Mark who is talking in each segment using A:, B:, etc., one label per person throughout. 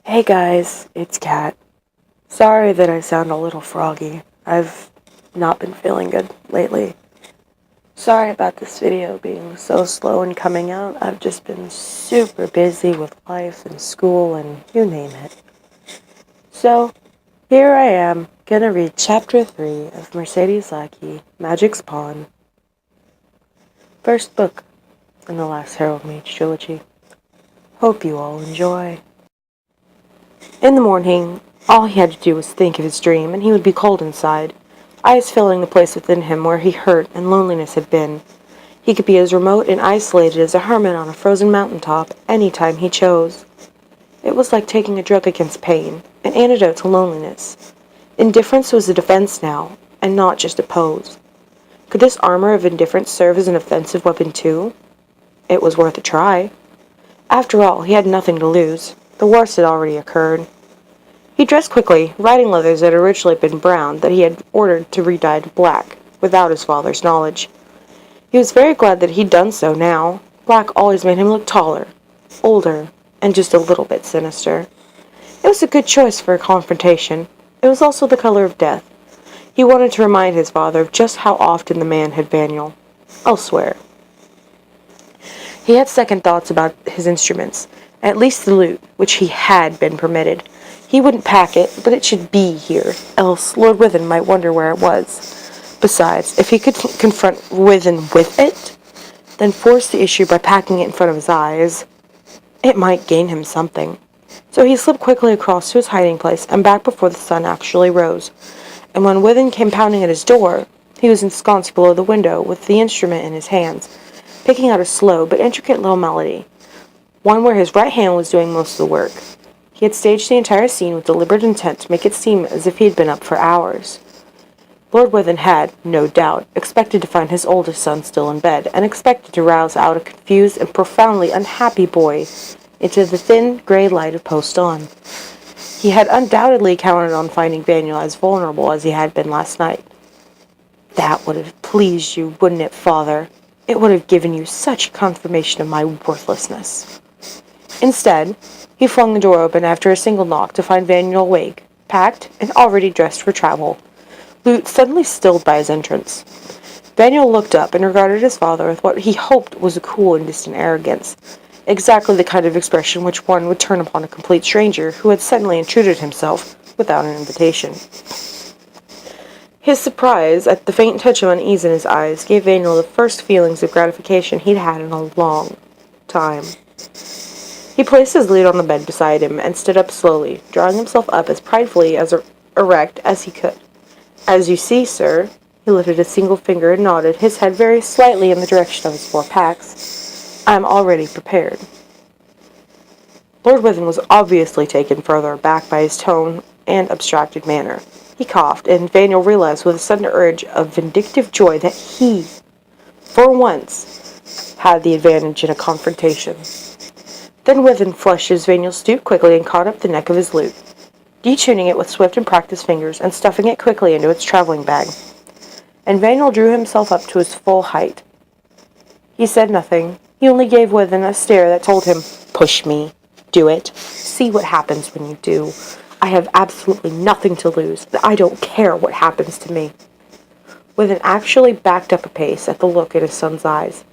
A: Hey guys, it's Kat. Sorry that I sound a little froggy. I've not been feeling good lately. Sorry about this video being so slow in coming out. I've just been super busy with life and school and you name it. So, here I am, gonna read chapter 3 of Mercedes Lackey, Magic's Pawn. First book in the last Harold Mage trilogy. Hope you all enjoy. In the morning, all he had to do was think of his dream, and he would be cold inside, ice filling the place within him where he hurt and loneliness had been. He could be as remote and isolated as a hermit on a frozen mountaintop any time he chose. It was like taking a drug against pain, an antidote to loneliness. Indifference was a defense now, and not just a pose. Could this armor of indifference serve as an offensive weapon too? It was worth a try. After all, he had nothing to lose. The worst had already occurred. He dressed quickly, riding leathers that had originally been brown that he had ordered to be dyed black, without his father's knowledge. He was very glad that he'd done so now. Black always made him look taller, older, and just a little bit sinister. It was a good choice for a confrontation. It was also the color of death. He wanted to remind his father of just how often the man had Vaniel. Elsewhere. He had second thoughts about his instruments, at least the lute, which he had been permitted. He wouldn't pack it, but it should be here, else Lord Withen might wonder where it was. Besides, if he could confront Withen with it, then force the issue by packing it in front of his eyes, it might gain him something. So he slipped quickly across to his hiding place and back before the sun actually rose. And when Withen came pounding at his door, he was ensconced below the window with the instrument in his hands, picking out a slow but intricate little melody, one where his right hand was doing most of the work. He had staged the entire scene with deliberate intent to make it seem as if he had been up for hours. Lord Withen had, no doubt, expected to find his oldest son still in bed, and expected to rouse out a confused and profoundly unhappy boy into the thin, grey light of post-dawn. He had undoubtedly counted on finding Vaniel as vulnerable as he had been last night. That would have pleased you, wouldn't it, father? It would have given you such confirmation of my worthlessness. Instead, he flung the door open after a single knock to find Vaniel awake, packed, and already dressed for travel. Lute suddenly stilled by his entrance. Vaniel looked up and regarded his father with what he hoped was a cool and distant arrogance, exactly the kind of expression which one would turn upon a complete stranger who had suddenly intruded himself without an invitation. His surprise at the faint touch of unease in his eyes gave Vaniel the first feelings of gratification he'd had in a long time. He placed his lute on the bed beside him and stood up slowly, drawing himself up as pridefully as erect as he could. "As you see, sir," he lifted a single finger and nodded, his head very slightly in the direction of his 4 packs, "I am already prepared." Lord Withen was obviously taken further aback by his tone and abstracted manner. He coughed, and Vaniel realized with a sudden urge of vindictive joy that he, for once, had the advantage in a confrontation. Then Withen flushed as Vaniel stooped quickly and caught up the neck of his lute, detuning it with swift and practiced fingers and stuffing it quickly into its traveling bag. And Vaniel drew himself up to his full height. He said nothing. He only gave Withen a stare that told him, "Push me. Do it. See what happens when you do. I have absolutely nothing to lose, and I don't care what happens to me." Withen actually backed up a pace at the look in his son's eyes.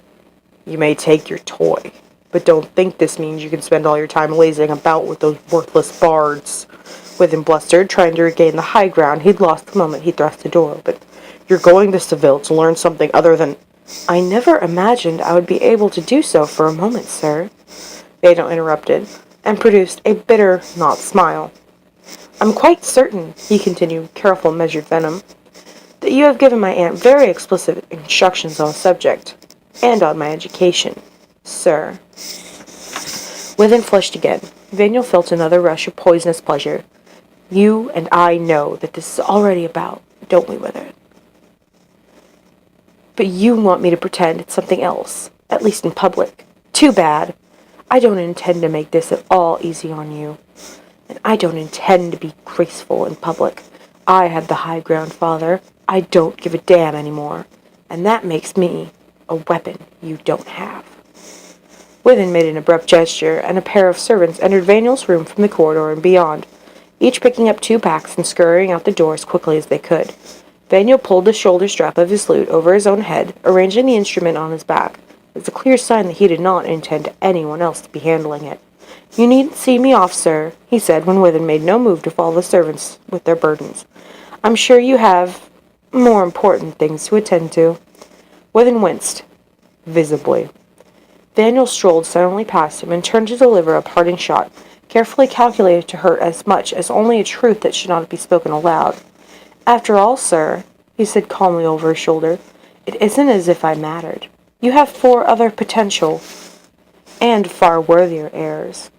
A: "You may take your toy, but don't think this means you can spend all your time lazing about with those worthless bards," Withen blustered, trying to regain the high ground he'd lost the moment he thrust the door. "But you're going to Seville to learn something other than—" "I never imagined I would be able to do so for a moment, sir," Vaniel interrupted, and produced a bitter, not smile. "I'm quite certain," he continued, careful, measured venom, "that you have given my aunt very explicit instructions on the subject, and on my education, sir." Withen flushed again. Vaniel felt another rush of poisonous pleasure. "You and I know that this is already about, don't we, Wither? But you want me to pretend it's something else, at least in public. Too bad. I don't intend to make this at all easy on you. And I don't intend to be graceful in public. I have the high ground, father. I don't give a damn anymore. And that makes me a weapon you don't have." Within made an abrupt gesture, and a pair of servants entered Vaniel's room from the corridor and beyond, each picking up 2 packs and scurrying out the door as quickly as they could. Vaniel pulled the shoulder strap of his lute over his own head, arranging the instrument on his back, as a clear sign that he did not intend anyone else to be handling it. "You needn't see me off, sir," he said when Within made no move to follow the servants with their burdens. "I'm sure you have more important things to attend to." Within winced, visibly. Vaniel strolled silently past him and turned to deliver a parting shot, carefully calculated to hurt as much as only a truth that should not be spoken aloud. "After all, sir," he said calmly over his shoulder, "it isn't as if I mattered. You have 4 other potential and far worthier heirs.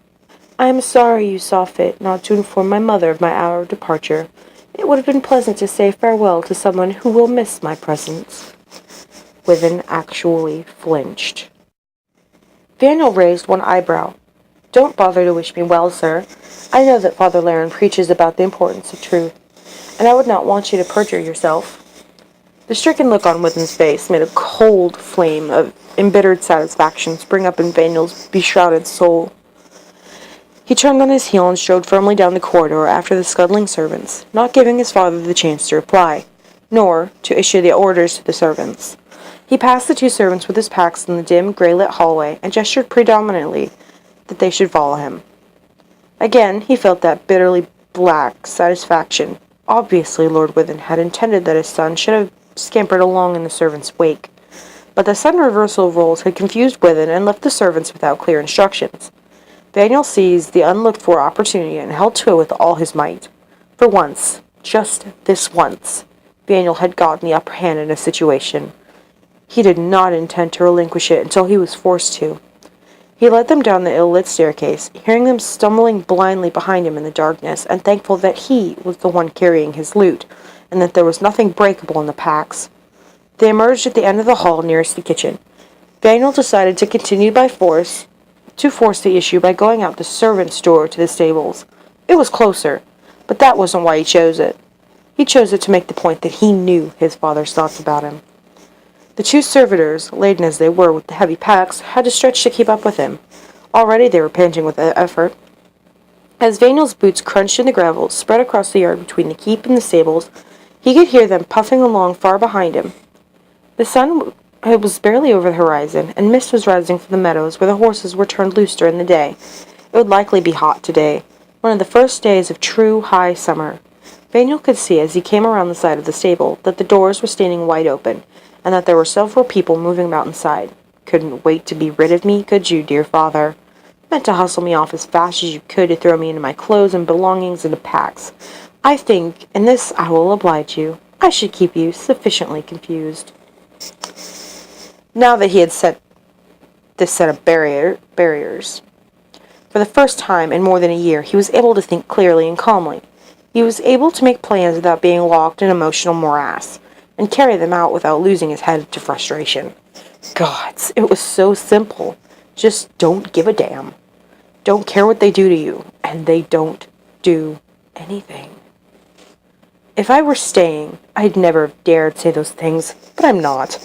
A: I am sorry you saw fit not to inform my mother of my hour of departure. It would have been pleasant to say farewell to someone who will miss my presence." Within actually flinched. Vaniel raised one eyebrow. "Don't bother to wish me well, sir. I know that Father Laren preaches about the importance of truth, and I would not want you to perjure yourself." The stricken look on Within's face made a cold flame of embittered satisfaction spring up in Vaniel's beshrouded soul. He turned on his heel and strode firmly down the corridor after the scuttling servants, not giving his father the chance to reply, nor to issue the orders to the servants. He passed the 2 servants with his packs in the dim, grey-lit hallway and gestured predominantly that they should follow him. Again, he felt that bitterly black satisfaction. Obviously, Lord Within had intended that his son should have scampered along in the servants' wake, but the sudden reversal of roles had confused Within and left the servants without clear instructions. Vaniel seized the unlooked-for opportunity and held to it with all his might. For once, just this once, Vaniel had gotten the upper hand in a situation. He did not intend to relinquish it until he was forced to. He led them down the ill-lit staircase, hearing them stumbling blindly behind him in the darkness, and thankful that he was the one carrying his loot, and that there was nothing breakable in the packs. They emerged at the end of the hall nearest the kitchen. Vaniel decided to continue to force the issue by going out the servants' door to the stables. It was closer, but that wasn't why he chose it. He chose it to make the point that he knew his father's thoughts about him. The 2 servitors, laden as they were with the heavy packs, had to stretch to keep up with him. Already they were panting with effort. As Vaniel's boots crunched in the gravel spread across the yard between the keep and the stables, he could hear them puffing along far behind him. The sun was barely over the horizon, and mist was rising from the meadows where the horses were turned loose during the day. It would likely be hot today, one of the first days of true high summer. Vaniel could see as he came around the side of the stable that the doors were standing wide open, and that there were several people moving about inside. "Couldn't wait to be rid of me, could you, dear father? Meant to hustle me off as fast as you could to throw me into my clothes and belongings into packs. I think, in this I will oblige you. I should keep you sufficiently confused." Now that he had set this set of barriers, for the first time in more than a year, he was able to think clearly and calmly. He was able to make plans without being locked in emotional morass, and carry them out without losing his head to frustration. Gods, it was so simple. Just don't give a damn. Don't care what they do to you, and they don't do anything. If I were staying, I'd never have dared say those things, but I'm not.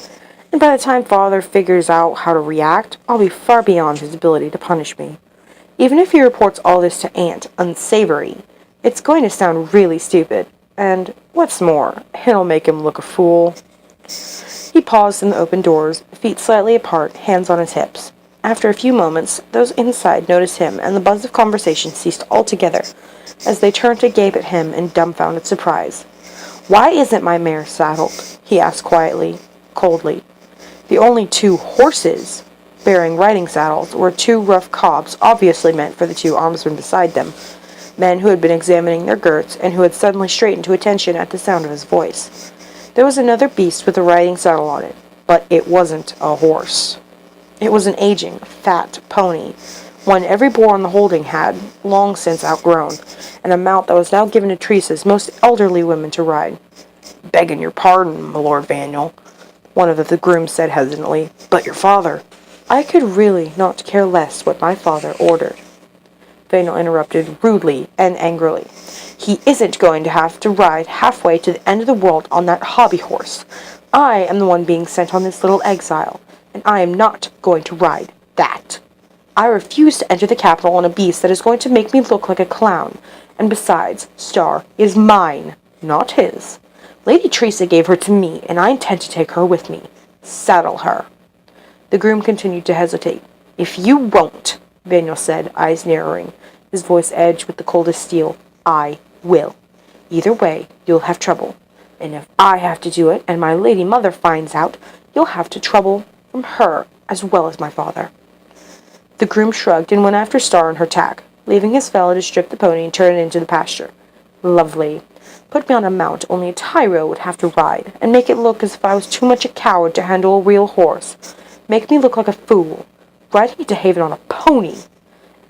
A: And by the time Father figures out how to react, I'll be far beyond his ability to punish me. Even if he reports all this to Aunt Unsavory, it's going to sound really stupid. And, what's more, it'll make him look a fool. He paused in the open doors, feet slightly apart, hands on his hips. After a few moments, those inside noticed him, and the buzz of conversation ceased altogether, as they turned to gape at him in dumbfounded surprise. "Why isn't my mare saddled?" he asked quietly, coldly. The only 2 horses bearing riding saddles were 2 rough cobs, obviously meant for the 2 armsmen beside them, men who had been examining their girths and who had suddenly straightened to attention at the sound of his voice. There was another beast with a riding saddle on it, but it wasn't a horse. It was an aging, fat pony, one every boar in the holding had long since outgrown, and a mount that was now given to Teresa's most elderly women to ride. "Begging your pardon, my Lord Vaniel," one of the grooms said hesitantly, "but your father—" "I could really not care less what my father ordered," Vaniel interrupted rudely and angrily. "He isn't going to have to ride halfway to the end of the world on that hobby horse. I am the one being sent on this little exile, and I am not going to ride that." I refuse to enter the capital on a beast that is going to make me look like a clown. And besides, Star is mine, not his. Lady Teresa gave her to me, and I intend to take her with me. Saddle her." The groom continued to hesitate. "If you won't," Vaniel said, eyes narrowing, his voice edged with the coldest steel, "I will. Either way, you'll have trouble. And if I have to do it, and my lady mother finds out, you'll have to trouble from her as well as my father." The groom shrugged and went after Star on her tack, leaving his fellow to strip the pony and turn it into the pasture. Lovely. Put me on a mount only a tyro would have to ride, and make it look as if I was too much a coward to handle a real horse. Make me look like a fool. Ride me to Haven on a pony.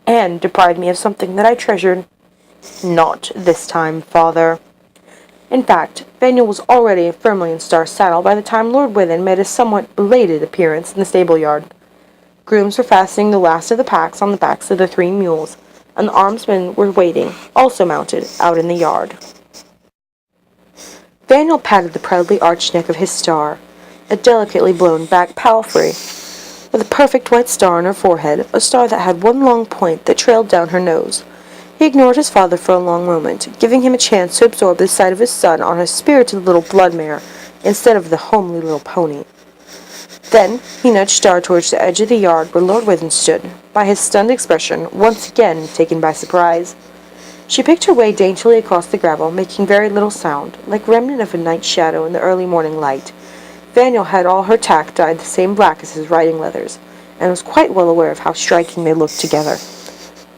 A: And deprive me of something that I treasured. Not this time, father. In fact, Vaniel was already firmly in Star's saddle by the time Lord Withen made a somewhat belated appearance in the stable yard. Grooms were fastening the last of the packs on the backs of the 3 mules, and the armsmen were waiting, also mounted, out in the yard. Vaniel patted the proudly arched neck of his Star, a delicately blown back palfrey, with a perfect white star on her forehead, a star that had one long point that trailed down her nose. He ignored his father for a long moment, giving him a chance to absorb the sight of his son on a spirited little blood mare, instead of the homely little pony. Then he nudged Star towards the edge of the yard where Lord Withen stood, by his stunned expression, once again taken by surprise. She picked her way daintily across the gravel, making very little sound, like remnant of a night shadow in the early morning light. Vaniel had all her tack dyed the same black as his riding leathers, and was quite well aware of how striking they looked together.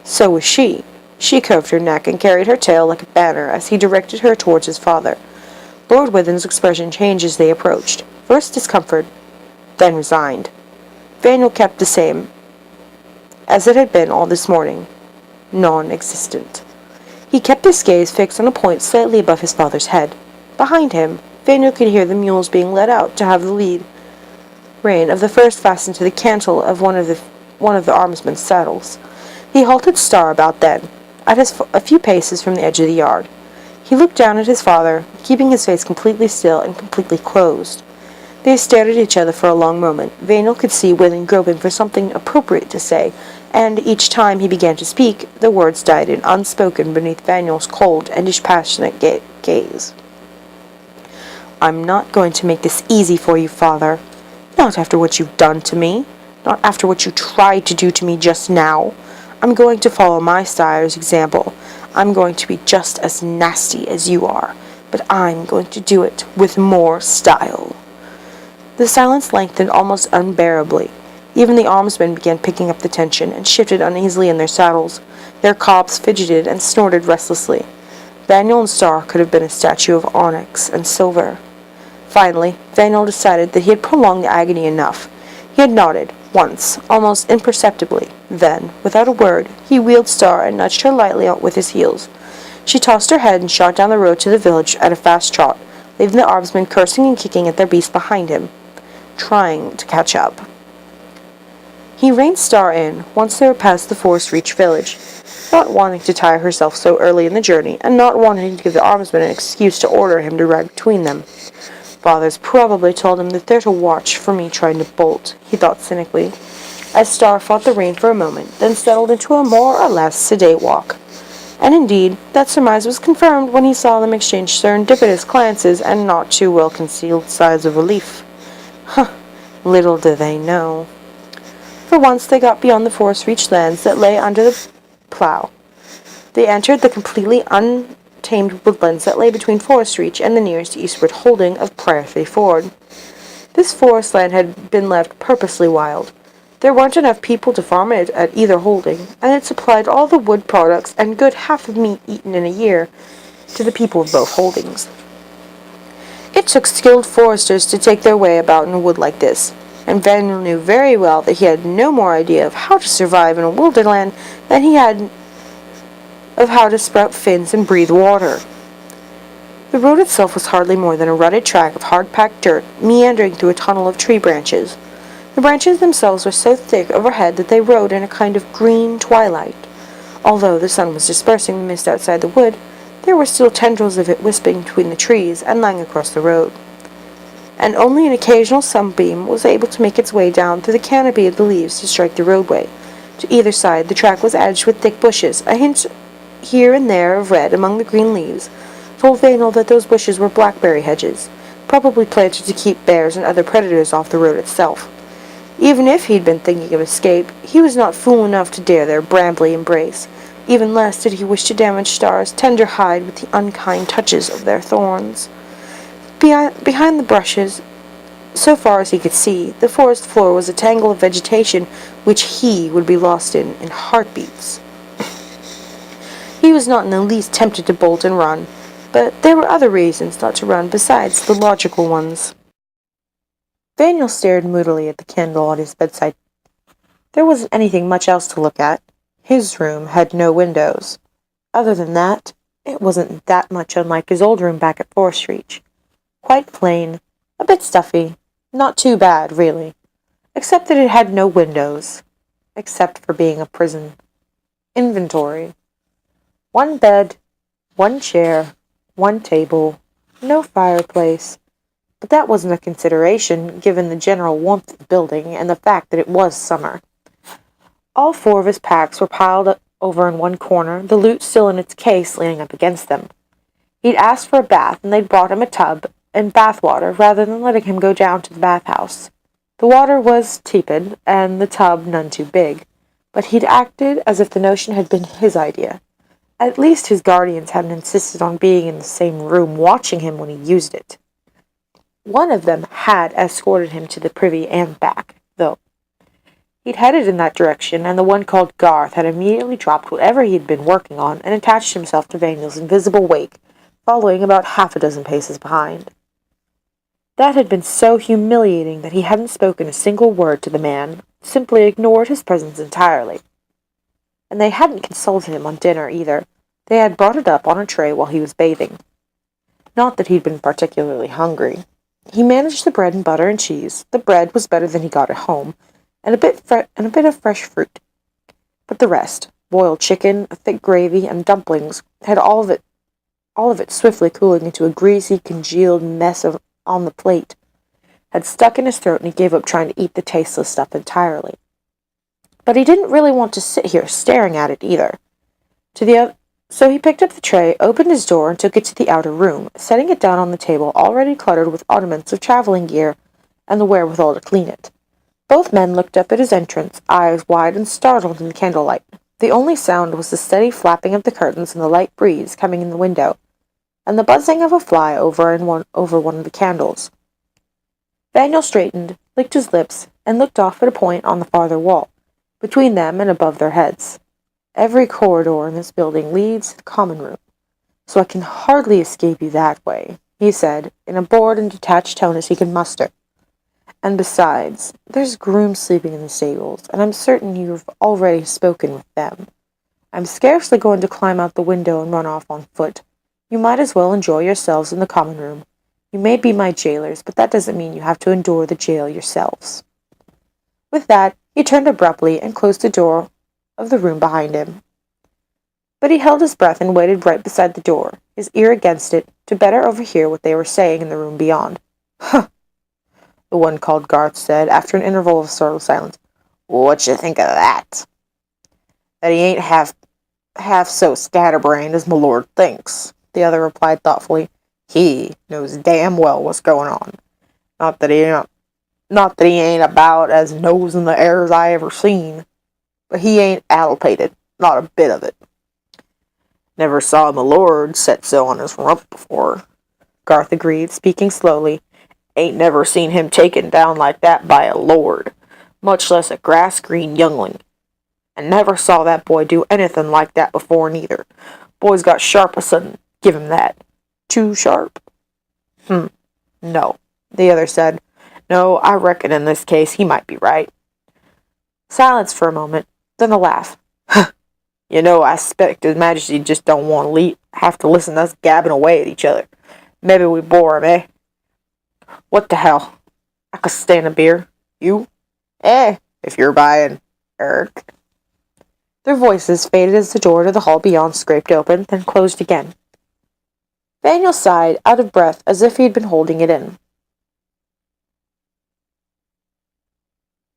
A: So was she. She curved her neck and carried her tail like a banner as he directed her towards his father. Lord Withen's expression changed as they approached, first discomfort, then resigned. Vaniel kept the same, as it had been all this morning, non-existent. He kept his gaze fixed on a point slightly above his father's head. Behind him, Vaniel could hear the mules being led out to have the lead rein of the first fastened to the cantle of one of the armsmen's saddles. He halted Star about then, a few paces from the edge of the yard. He looked down at his father, keeping his face completely still and completely closed. They stared at each other for a long moment. Vaniel could see Withen groping for something appropriate to say, and each time he began to speak, the words died in unspoken beneath Vaniel's cold and dispassionate gaze. "I'm not going to make this easy for you, father. Not after what you've done to me. Not after what you tried to do to me just now. I'm going to follow my sire's example. I'm going to be just as nasty as you are, but I'm going to do it with more style." The silence lengthened almost unbearably. Even the armsmen began picking up the tension and shifted uneasily in their saddles. Their cobs fidgeted and snorted restlessly. Vaniel and Star could have been a statue of onyx and silver. Finally, Vaniel decided that he had prolonged the agony enough. He had nodded, once, almost imperceptibly. Then, without a word, he wheeled Star and nudged her lightly out with his heels. She tossed her head and shot down the road to the village at a fast trot, leaving the armsmen cursing and kicking at their beasts behind him, trying to catch up. He reined Star in once they were past the Forest Reach village, not wanting to tire herself so early in the journey, and not wanting to give the armsmen an excuse to order him to ride between them. Father's probably told him that they're to watch for me trying to bolt, he thought cynically, as Star fought the rein for a moment, then settled into a more or less sedate walk. And indeed, that surmise was confirmed when he saw them exchange serendipitous glances and not too well-concealed sighs of relief. Little do they know. For once they got beyond the forest-reached lands that lay under the plough. They entered the completely untamed woodlands that lay between Forest Reach and the nearest eastward holding of Priory Ford. This forest land had been left purposely wild. There weren't enough people to farm it at either holding, and it supplied all the wood products and good half of meat eaten in a year to the people of both holdings. It took skilled foresters to take their way about in a wood like this, and Vaniel knew very well that he had no more idea of how to survive in a wilderland than he had of how to sprout fins and breathe water. The road itself was hardly more than a rutted track of hard-packed dirt meandering through a tunnel of tree branches. The branches themselves were so thick overhead that they rode in a kind of green twilight. Although the sun was dispersing the mist outside the wood, there were still tendrils of it wisping between the trees and lying across the road. And only an occasional sunbeam was able to make its way down through the canopy of the leaves to strike the roadway, To either side, the track was edged with thick bushes. A hint here and there of red among the green leaves told Vaniel that those bushes were blackberry hedges, probably planted to keep bears and other predators off the road itself. Even if he'd been thinking of escape, he was not fool enough to dare their brambly embrace. Even less did he wish to damage Star's tender hide with the unkind touches of their thorns. Behind the brushes, so far as he could see, the forest floor was a tangle of vegetation which he would be lost in heartbeats. He was not in the least tempted to bolt and run, but there were other reasons not to run besides the logical ones. Vaniel stared moodily at the candle on his bedside. There wasn't anything much else to look at. His room had no windows. Other than that, it wasn't that much unlike his old room back at Forest Reach. Quite plain, a bit stuffy, not too bad, really, except that it had no windows, except for being a prison. Inventory. One bed, one chair, one table, no fireplace, but that wasn't a consideration given the general warmth of the building and the fact that it was summer. All 4 of his packs were piled up over in one corner, the loot still in its case leaning up against them. He'd asked for a bath, and they'd brought him a tub and bath water rather than letting him go down to the bathhouse. The water was tepid, and the tub none too big, but he'd acted as if the notion had been his idea. At least his guardians hadn't insisted on being in the same room watching him when he used it. One of them had escorted him to the privy and back, though. He'd headed in that direction, and the one called Garth had immediately dropped whatever he'd been working on and attached himself to Vaniel's invisible wake, following about 6 paces behind. That had been so humiliating that he hadn't spoken a single word to the man, simply ignored his presence entirely. And they hadn't consulted him on dinner either. They had brought it up on a tray while he was bathing. Not that he'd been particularly hungry. He managed the bread and butter and cheese. The bread was better than he got at home, and a bit of fresh fruit. But the rest, boiled chicken, a thick gravy, and dumplings, had all of it swiftly cooling into a greasy, congealed mess on the plate, had stuck in his throat, and he gave up trying to eat the tasteless stuff entirely. But he didn't really want to sit here staring at it either. So he picked up the tray, opened his door, and took it to the outer room, setting it down on the table already cluttered with oddments of traveling gear and the wherewithal to clean it. Both men looked up at his entrance, eyes wide and startled in the candlelight. The only sound was the steady flapping of the curtains and the light breeze coming in the window, and the buzzing of a fly over one of the candles. Vaniel straightened, licked his lips, and looked off at a point on the farther wall, between them and above their heads. Every corridor in this building leads to the common room, so I can hardly escape you that way, he said, in a bored and detached tone as he could muster. And besides, there's grooms sleeping in the stables, and I'm certain you've already spoken with them. I'm scarcely going to climb out the window and run off on foot. You might as well enjoy yourselves in the common room. You may be my jailers, but that doesn't mean you have to endure the jail yourselves. With that, he turned abruptly and closed the door of the room behind him. But he held his breath and waited right beside the door, his ear against it, to better overhear what they were saying in the room beyond. Huh, the one called Garth said, after an interval of startled silence. What you think of that? That he ain't half so scatterbrained as my lord thinks, the other replied thoughtfully. He knows damn well what's going on. Not that he ain't about as nose in the air as I ever seen. But he ain't addlepated, not a bit of it. Never saw my lord set so on his rump before, Garth agreed, speaking slowly. Ain't never seen him taken down like that by a lord, much less a grass-green youngling. And never saw that boy do anything like that before neither. Boy's got sharp a sudden, give him that. Too sharp? No, the other said. No, I reckon in this case he might be right. Silence for a moment, then a laugh. You know, I expect His Majesty just don't want to have to listen to us gabbing away at each other. Maybe we bore him, eh? What the hell? I could stand a beer. You? If you're buying, Eric. Their voices faded as the door to the hall beyond scraped open, then closed again. Vaniel sighed, out of breath, as if he had been holding it in,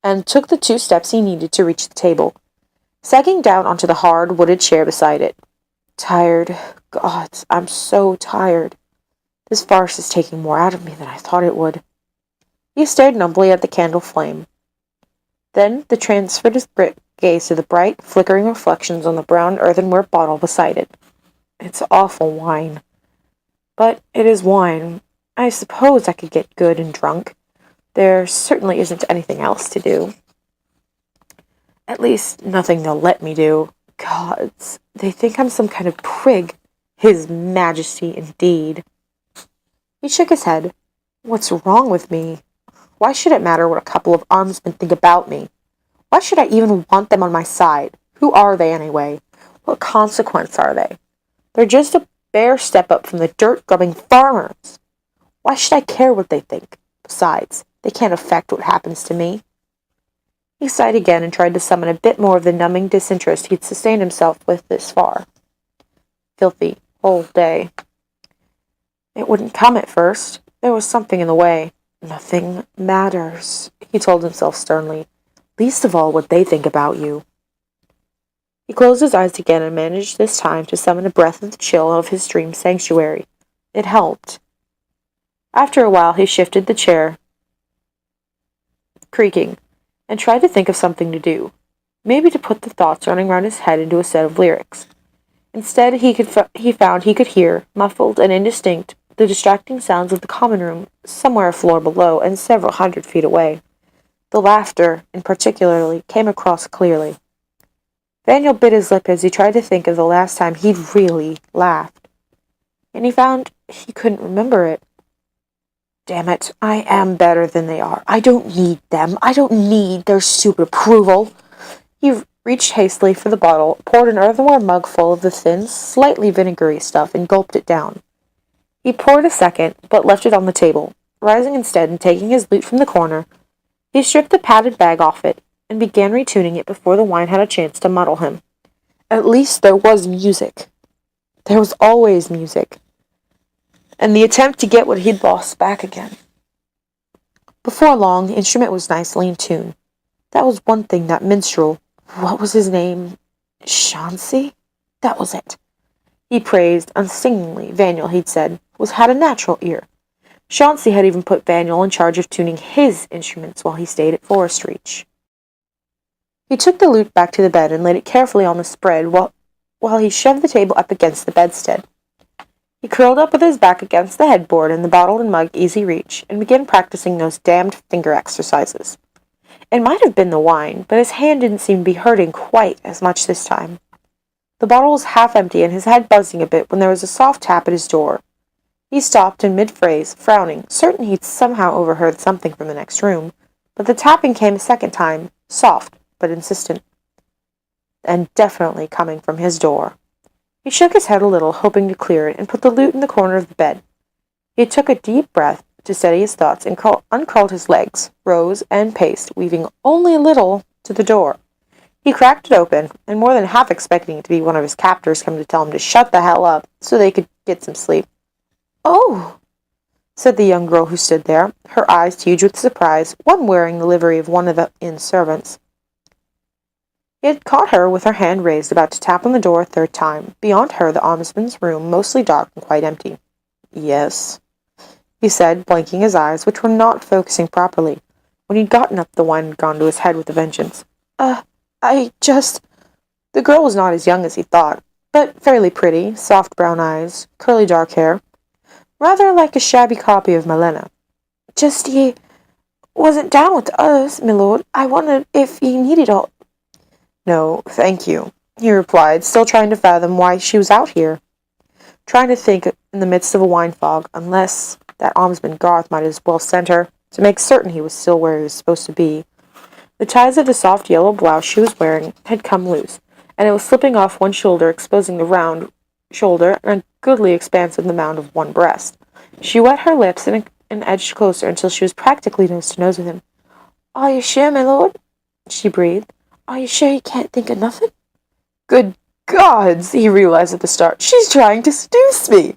A: and took the 2 steps he needed to reach the table.
B: sagging down onto the hard, wooded chair beside it. Tired. God, I'm so tired. This farce is taking more out of me than I thought it would. He stared numbly at the candle flame. Then the transferred his gaze to the bright, flickering reflections on the brown earthenware bottle beside it. It's awful wine. But it is wine. I suppose I could get good and drunk. There certainly isn't anything else to do. At least, nothing they'll let me do. Gods, they think I'm some kind of prig. His Majesty, indeed. He shook his head. What's wrong with me? Why should it matter what a couple of armsmen think about me? Why should I even want them on my side? Who are they, anyway? What consequence are they? They're just a bare step up from the dirt-grubbing farmers. Why should I care what they think? Besides, they can't affect what happens to me. He sighed again and tried to summon a bit more of the numbing disinterest he'd sustained himself with this far. Filthy whole day. It wouldn't come at first. There was something in the way. Nothing matters, he told himself sternly. Least of all what they think about you. He closed his eyes again and managed this time to summon a breath of the chill of his dream sanctuary. It helped. After a while he shifted the chair, creaking, and tried to think of something to do. Maybe to put the thoughts running round his head into a set of lyrics. Instead, he found he could hear, muffled and indistinct, the distracting sounds of the common room, somewhere a floor below and several hundred feet away. The laughter, in particular, came across clearly. Vaniel bit his lip as he tried to think of the last time he'd really laughed. And he found he couldn't remember it. Damn it, I am better than they are. I don't need them. I don't need their stupid approval. He reached hastily for the bottle, poured an earthenware mug full of the thin, slightly vinegary stuff, and gulped it down. He poured a second, but left it on the table. Rising instead and taking his lute from the corner, he stripped the padded bag off it, and began retuning it before the wine had a chance to muddle him. At least there was music. There was always music. And the attempt to get what he'd lost back again. Before long, the instrument was nicely in tune. That was one thing that minstrel, what was his name? Chauncey? That was it. He praised, unsingingly, Vaniel, he'd said, had a natural ear. Chauncey had even put Vaniel in charge of tuning his instruments while he stayed at Forest Reach. He took the lute back to the bed and laid it carefully on the spread while he shoved the table up against the bedstead. He curled up with his back against the headboard and the bottle and mug easy reach, and began practicing those damned finger exercises. It might have been the wine, but his hand didn't seem to be hurting quite as much this time. The bottle was half empty and his head buzzing a bit when there was a soft tap at his door. He stopped in mid-phrase, frowning, certain he'd somehow overheard something from the next room, but the tapping came a second time, soft but insistent, and definitely coming from his door. He shook his head a little, hoping to clear it, and put the lute in the corner of the bed. He took a deep breath to steady his thoughts and uncurled his legs, rose, and paced, weaving only a little, to the door. He cracked it open, and more than half expecting it to be one of his captors come to tell him to shut the hell up so they could get some sleep. "Oh," said the young girl who stood there, her eyes huge with surprise, one wearing the livery of one of the inn servants. He had caught her with her hand raised, about to tap on the door a third time. Beyond her, the almsman's room, mostly dark and quite empty. "Yes," he said, blinking his eyes, which were not focusing properly. When he'd gotten up, the wine had gone to his head with a vengeance. The girl was not as young as he thought, but fairly pretty, soft brown eyes, curly dark hair. Rather like a shabby copy of Melena. "Just ye wasn't down with us, my lord. I wondered if ye needed aught." "No, thank you," he replied, still trying to fathom why she was out here. Trying to think in the midst of a wine fog, unless that almsman Garth might as well send her, to make certain he was still where he was supposed to be. The ties of the soft yellow blouse she was wearing had come loose, and it was slipping off one shoulder, exposing the round shoulder and a goodly expanse of the mound of one breast. She wet her lips and edged closer until she was practically nose to nose with him. "Are you sure, my lord?" she breathed. "Are you sure you can't think of nothing?" Good gods, he realized at the start. She's trying to seduce me.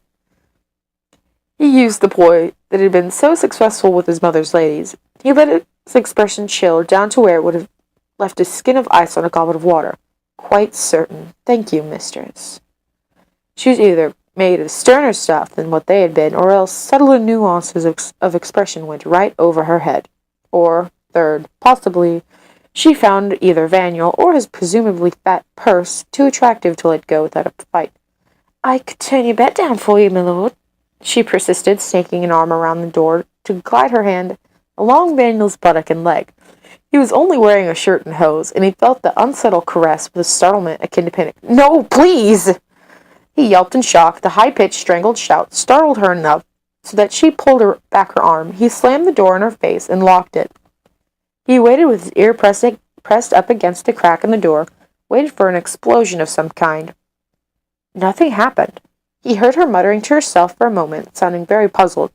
B: He used the ploy that had been so successful with his mother's ladies. He let his expression chill down to where it would have left a skin of ice on a goblet of water. quite certain. Thank you, mistress. She was either made of sterner stuff than what they had been, or else subtler nuances of expression went right over her head. Or, third, possibly, she found either Vaniel or his presumably fat purse too attractive to let go without a fight. I could turn your bed down for you, my lord, she persisted, snaking an arm around the door to glide her hand along Vaniel's buttock and leg. He was only wearing a shirt and hose, and he felt the unsettled caress with a startlement akin to panic. No, please! He yelped in shock. The high-pitched, strangled shout startled her enough so that she pulled back her arm. He slammed the door in her face and locked it. He waited with his ear pressed up against the crack in the door, waited for an explosion of some kind. Nothing happened. He heard her muttering to herself for a moment, sounding very puzzled,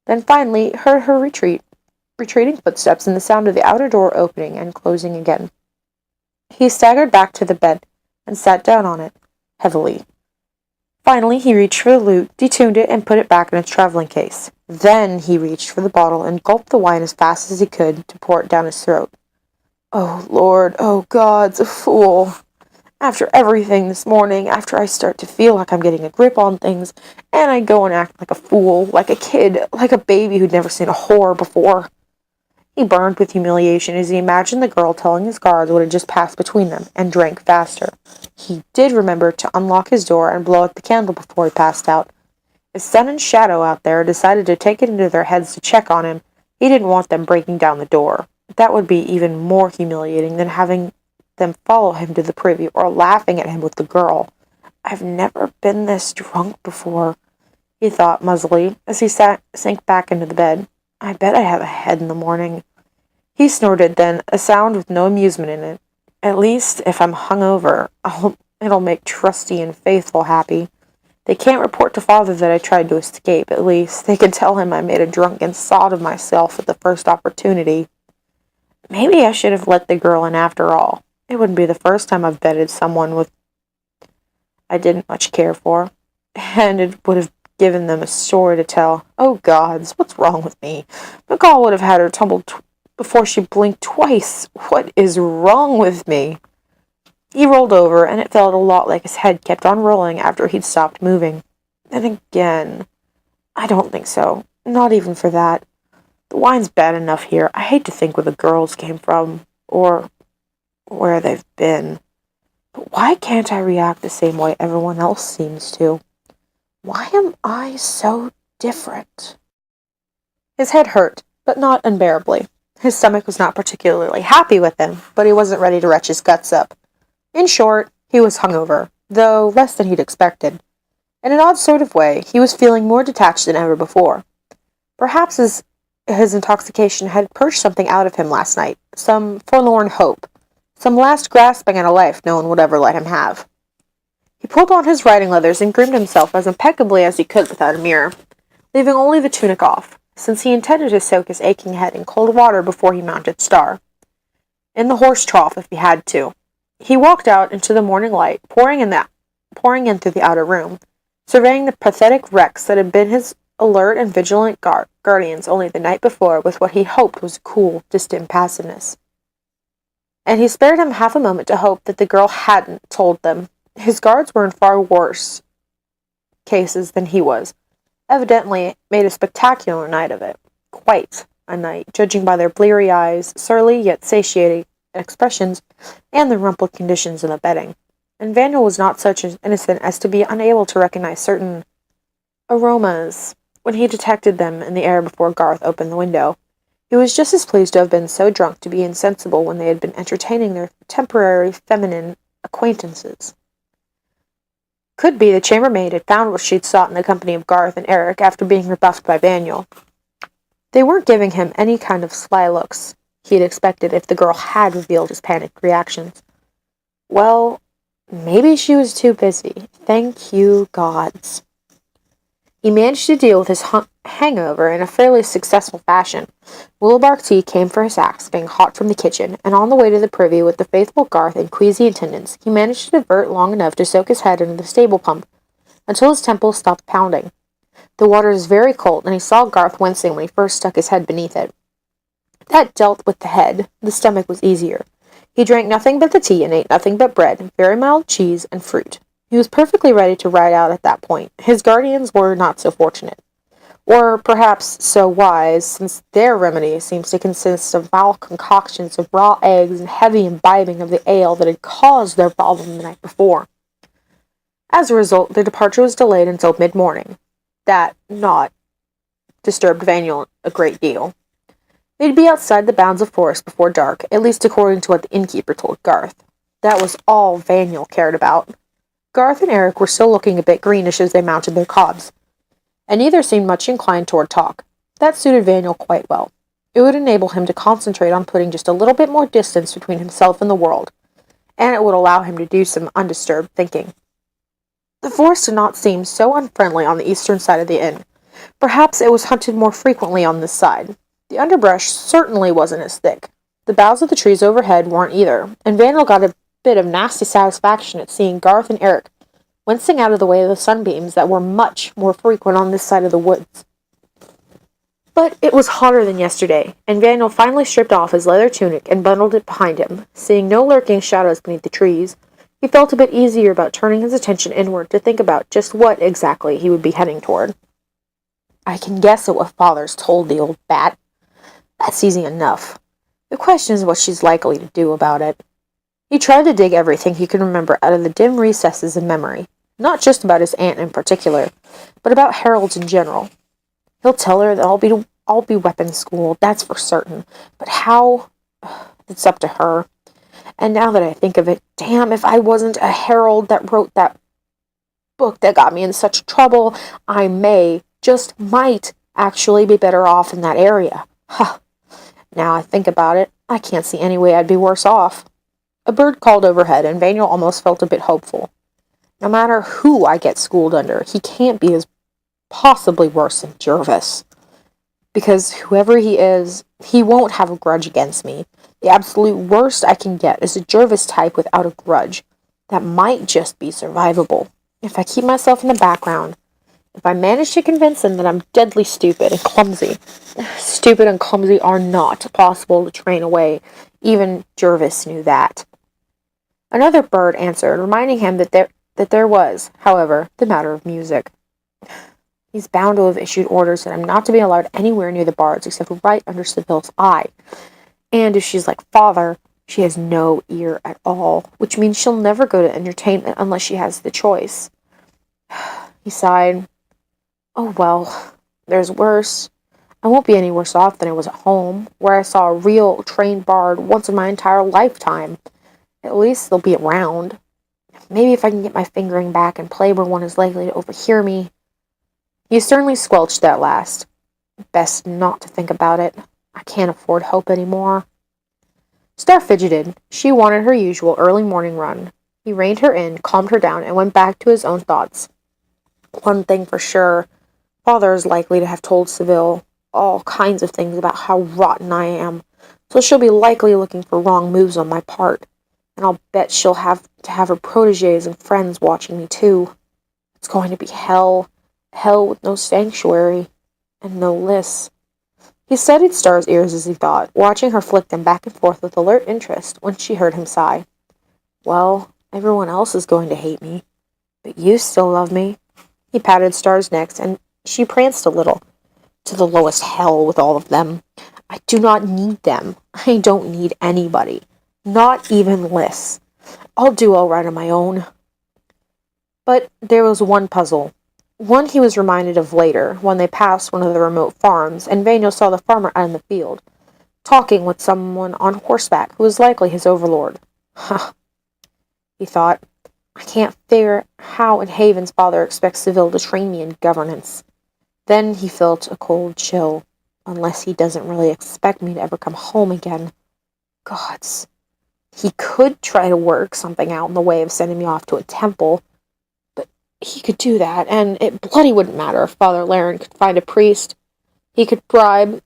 B: then finally heard her retreating footsteps and the sound of the outer door opening and closing again. He staggered back to the bed and sat down on it, heavily. Finally, he reached for the lute, detuned it, and put it back in its traveling case. Then he reached for the bottle and gulped the wine as fast as he could to pour it down his throat. Oh, Lord, oh, God's a fool. After everything this morning, after I start to feel like I'm getting a grip on things, and I go and act like a fool, like a kid, like a baby who'd never seen a whore before. He burned with humiliation as he imagined the girl telling his guards what had just passed between them, and drank faster. He did remember to unlock his door and blow out the candle before he passed out. If Sun and Shadow out there decided to take it into their heads to check on him, he didn't want them breaking down the door. That would be even more humiliating than having them follow him to the privy or laughing at him with the girl. I've never been this drunk before, he thought muzzily as he sank back into the bed. I bet I have a head in the morning. He snorted then, a sound with no amusement in it. At least, if I'm hungover, it'll make Trusty and Faithful happy. They can't report to Father that I tried to escape. At least, they can tell him I made a drunken sod of myself at the first opportunity. Maybe I should have let the girl in after all. It wouldn't be the first time I've bedded someone I didn't much care for, and it would have given them a story to tell. Oh, gods, what's wrong with me? McCall would have had her tumbled before she blinked twice. What is wrong with me? He rolled over, and it felt a lot like his head kept on rolling after he'd stopped moving. Then again, I don't think so. Not even for that. The wine's bad enough here. I hate to think where the girls came from, or where they've been. But why can't I react the same way everyone else seems to? Why am I so different? His head hurt, but not unbearably. His stomach was not particularly happy with him, but he wasn't ready to retch his guts up. In short, he was hungover, though less than he'd expected. In an odd sort of way, he was feeling more detached than ever before. Perhaps his intoxication had purged something out of him last night, some forlorn hope, some last grasping at a life no one would ever let him have. He pulled on his riding leathers and groomed himself as impeccably as he could without a mirror, leaving only the tunic off, since he intended to soak his aching head in cold water before he mounted Star. In the horse trough, if he had to. He walked out into the morning light, pouring in through the outer room, surveying the pathetic wrecks that had been his alert and vigilant guardians only the night before with what he hoped was cool, distant passiveness. And he spared him half a moment to hope that the girl hadn't told them. His guards were in far worse cases than he was. Evidently made a spectacular night of it. Quite a night, judging by their bleary eyes, surly yet satiating expressions, and the rumpled conditions in the bedding. And Vaniel was not such an innocent as to be unable to recognize certain aromas when he detected them in the air before Garth opened the window. He was just as pleased to have been so drunk to be insensible when they had been entertaining their temporary feminine acquaintances. Could be the chambermaid had found what she'd sought in the company of Garth and Eric after being rebuffed by Vaniel. They weren't giving him any kind of sly looks he'd expected if the girl had revealed his panicked reactions. Well, maybe she was too busy. Thank you, gods. He managed to deal with his hangover in a fairly successful fashion. Willowbark tea came for his axe, being hot from the kitchen, and on the way to the privy with the faithful Garth and queasy attendants, he managed to divert long enough to soak his head into the stable pump, until his temples stopped pounding. The water was very cold, and he saw Garth wincing when he first stuck his head beneath it. That dealt with the head. The stomach was easier. He drank nothing but the tea and ate nothing but bread, very mild cheese, and fruit. He was perfectly ready to ride out at that point. His guardians were not so fortunate. Or perhaps so wise, since their remedy seems to consist of foul concoctions of raw eggs and heavy imbibing of the ale that had caused their problem the night before. As a result, their departure was delayed until mid-morning. That not disturbed Vaniel a great deal. They'd be outside the bounds of forest before dark, at least according to what the innkeeper told Garth. That was all Vaniel cared about. Garth and Eric were still looking a bit greenish as they mounted their cobs, and neither seemed much inclined toward talk. That suited Vaniel quite well. It would enable him to concentrate on putting just a little bit more distance between himself and the world, and it would allow him to do some undisturbed thinking. The forest did not seem so unfriendly on the eastern side of the inn. Perhaps it was hunted more frequently on this side. The underbrush certainly wasn't as thick. The boughs of the trees overhead weren't either, and Vaniel got a bit of nasty satisfaction at seeing Garth and Eric wincing out of the way of the sunbeams that were much more frequent on this side of the woods. But it was hotter than yesterday, and Vaniel finally stripped off his leather tunic and bundled it behind him. Seeing no lurking shadows beneath the trees, he felt a bit easier about turning his attention inward to think about just what exactly he would be heading toward. I can guess at what Father's told the old bat. That's easy enough. The question is what she's likely to do about it. He tried to dig everything he could remember out of the dim recesses of memory, not just about his aunt in particular, but about Harold in general. He'll tell her that I'll be weapons school, that's for certain, but how? It's up to her. And now that I think of it, damn, if I wasn't a Harold that wrote that book that got me in such trouble, I may, just might, actually be better off in that area. Huh. Now I think about it, I can't see any way I'd be worse off. A bird called overhead, and Vaniel almost felt a bit hopeful. No matter who I get schooled under, he can't be as possibly worse than Jervis. Because whoever he is, he won't have a grudge against me. The absolute worst I can get is a Jervis type without a grudge. That might just be survivable. If I keep myself in the background, if I manage to convince him that I'm deadly stupid and clumsy. Stupid and clumsy are not possible to train away. Even Jervis knew that. Another bird answered, reminding him that there was, however, the matter of music. He's bound to have issued orders that I'm not to be allowed anywhere near the bards except right under Seville's eye. And if she's like Father, she has no ear at all, which means she'll never go to entertainment unless she has the choice. He sighed. Oh well, there's worse. I won't be any worse off than I was at home, where I saw a real trained bard once in my entire lifetime. At least they'll be around. Maybe if I can get my fingering back and play where one is likely to overhear me. He sternly squelched that last. Best not to think about it. I can't afford hope anymore. Star fidgeted. She wanted her usual early morning run. He reined her in, calmed her down, and went back to his own thoughts. One thing for sure, Father is likely to have told Seville all kinds of things about how rotten I am, so she'll be likely looking for wrong moves on my part, and I'll bet she'll have to have her protégés and friends watching me too. It's going to be hell. Hell with no sanctuary, and no Lys. He studied Star's ears as he thought, watching her flick them back and forth with alert interest when she heard him sigh. Well, everyone else is going to hate me, but you still love me. He patted Star's neck, and she pranced a little. To the lowest hell with all of them. I do not need them. I don't need anybody. Not even Lys. I'll do all right on my own. But there was one puzzle. One he was reminded of later, when they passed one of the remote farms, and Vaniel saw the farmer out in the field, talking with someone on horseback who was likely his overlord. Huh, he thought. I can't figure how in Haven's Father expects Seville to train me in governance. Then he felt a cold chill, unless he doesn't really expect me to ever come home again. Gods. He could try to work something out in the way of sending me off to a temple, but he could do that, and it bloody wouldn't matter if Father Laren could find a priest. He could bribe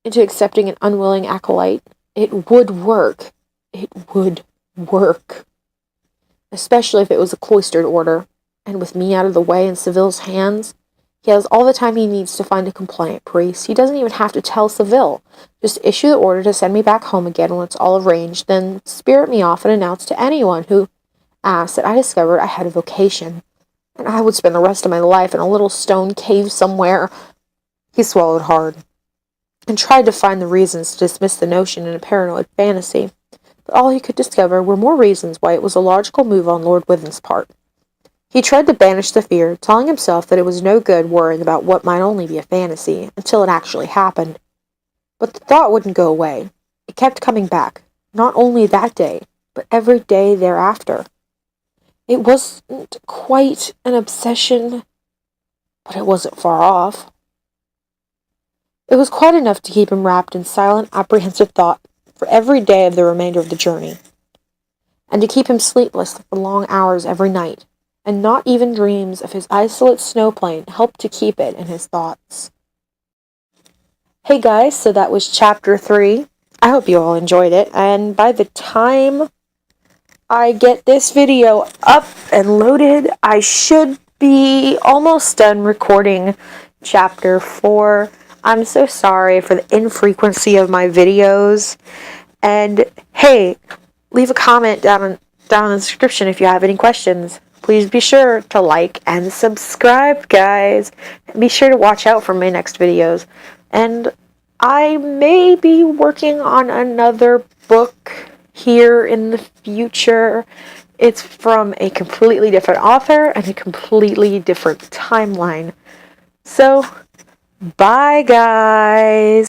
B: into accepting an unwilling acolyte. It would work. It would work. Especially if it was a cloistered order, and with me out of the way in Seville's hands, He has all the time he needs to find a compliant priest. He doesn't even have to tell Seville. Just issue the order to send me back home again when it's all arranged, then spirit me off and announce to anyone who asks that I discovered I had a vocation, and I would spend the rest of my life in a little stone cave somewhere. He swallowed hard and tried to find the reasons to dismiss the notion in a paranoid fantasy, but all he could discover were more reasons why it was a logical move on Lord Withen's part. He tried to banish the fear, telling himself that it was no good worrying about what might only be a fantasy until it actually happened. But the thought wouldn't go away. It kept coming back, not only that day, but every day thereafter. It wasn't quite an obsession, but it wasn't far off. It was quite enough to keep him wrapped in silent, apprehensive thought for every day of the remainder of the journey, and to keep him sleepless for long hours every night, and not even dreams of his isolate snowplane helped to keep it in his thoughts. Hey guys, so that was chapter 3. I hope you all enjoyed it, and by the time I get this video up and loaded, I should be almost done recording chapter 4. I'm so sorry for the infrequency of my videos, and hey, leave a comment down in the description if you have any questions. Please be sure to like and subscribe, guys. Be sure to watch out for my next videos. And I may be working on another book here in the future. It's from a completely different author and a completely different timeline. So, bye, guys.